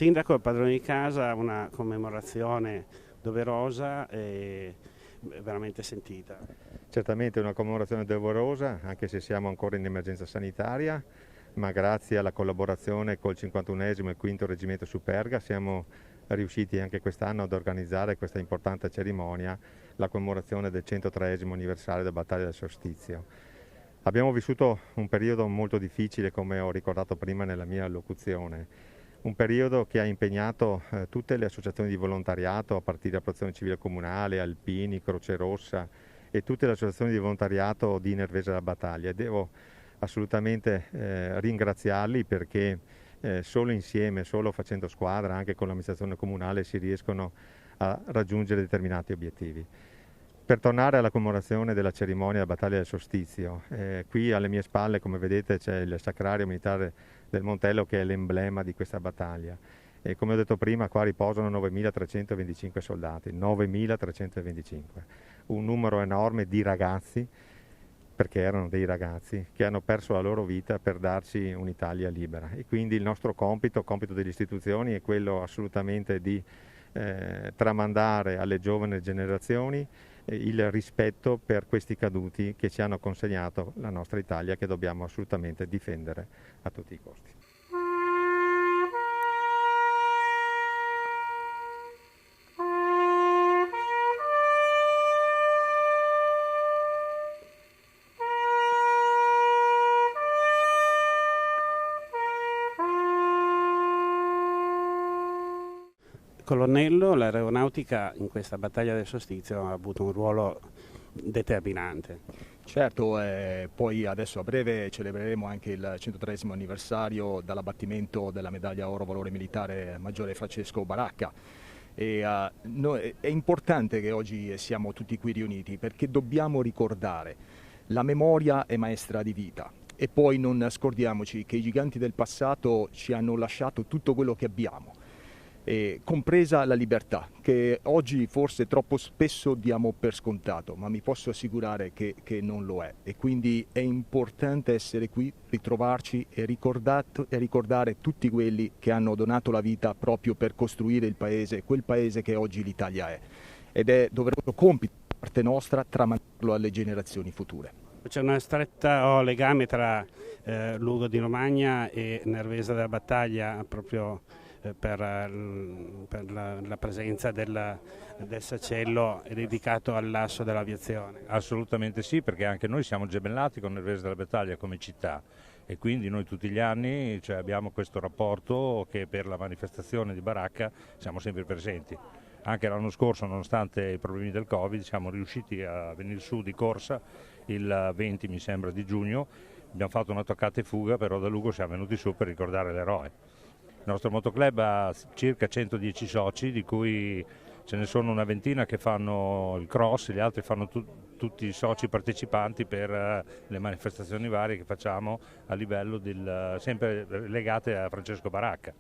Sindaco, il padrone di casa, una commemorazione doverosa e veramente sentita. Certamente una commemorazione doverosa, anche se siamo ancora in emergenza sanitaria, ma grazie alla collaborazione col 51esimo e 5° Reggimento Superga siamo riusciti anche quest'anno ad organizzare questa importante cerimonia, la commemorazione del 103esimo anniversario della battaglia del Solstizio. Abbiamo vissuto un periodo molto difficile, come ho ricordato prima nella mia allocuzione, un periodo che ha impegnato tutte le associazioni di volontariato, a partire da Protezione Civile Comunale, Alpini, Croce Rossa e tutte le associazioni di volontariato di Nervesa della Battaglia. Devo assolutamente ringraziarli perché solo insieme, solo facendo squadra, anche con l'amministrazione comunale, si riescono a raggiungere determinati obiettivi. Per tornare alla commemorazione della cerimonia della battaglia del Solstizio, qui alle mie spalle, come vedete, c'è il Sacrario Militare del Montello, che è l'emblema di questa battaglia. E come ho detto prima, qua riposano 9.325 soldati, 9.325, un numero enorme di ragazzi, perché erano dei ragazzi, che hanno perso la loro vita per darci un'Italia libera. E quindi il nostro compito delle istituzioni, è quello assolutamente di tramandare alle giovani generazioni il rispetto per questi caduti che ci hanno consegnato la nostra Italia, che dobbiamo assolutamente difendere a tutti i costi. Colonnello, l'aeronautica in questa battaglia del Solstizio ha avuto un ruolo determinante. Certo, poi adesso a breve celebreremo anche il 103esimo anniversario dall'abbattimento della medaglia oro valore militare Maggiore Francesco Baracca. È importante che oggi siamo tutti qui riuniti perché dobbiamo ricordare la memoria è maestra di vita e poi non scordiamoci che i giganti del passato ci hanno lasciato tutto quello che abbiamo. Compresa la libertà, che oggi forse troppo spesso diamo per scontato, ma mi posso assicurare che non lo è. E quindi è importante essere qui, ritrovarci e ricordare tutti quelli che hanno donato la vita proprio per costruire il paese, quel paese che oggi l'Italia è. Ed è doveroso compito da parte nostra tramandarlo alle generazioni future. C'è una stretta legame tra Lugo di Romagna e Nervesa della Battaglia proprio per la presenza del Sacello dedicato all'asso dell'aviazione. Assolutamente sì, perché anche noi siamo gemellati con Nervesa della Battaglia come città e quindi noi tutti gli anni abbiamo questo rapporto che per la manifestazione di Baracca siamo sempre presenti. Anche l'anno scorso, nonostante i problemi del Covid, siamo riusciti a venire su di corsa il 20, mi sembra, di giugno. Abbiamo fatto una toccata e fuga, però da Lugo siamo venuti su per ricordare l'eroe. Il nostro motoclub ha circa 110 soci, di cui ce ne sono una ventina che fanno il cross, gli altri fanno tutti i soci partecipanti per le manifestazioni varie che facciamo a livello sempre legate a Francesco Baracca.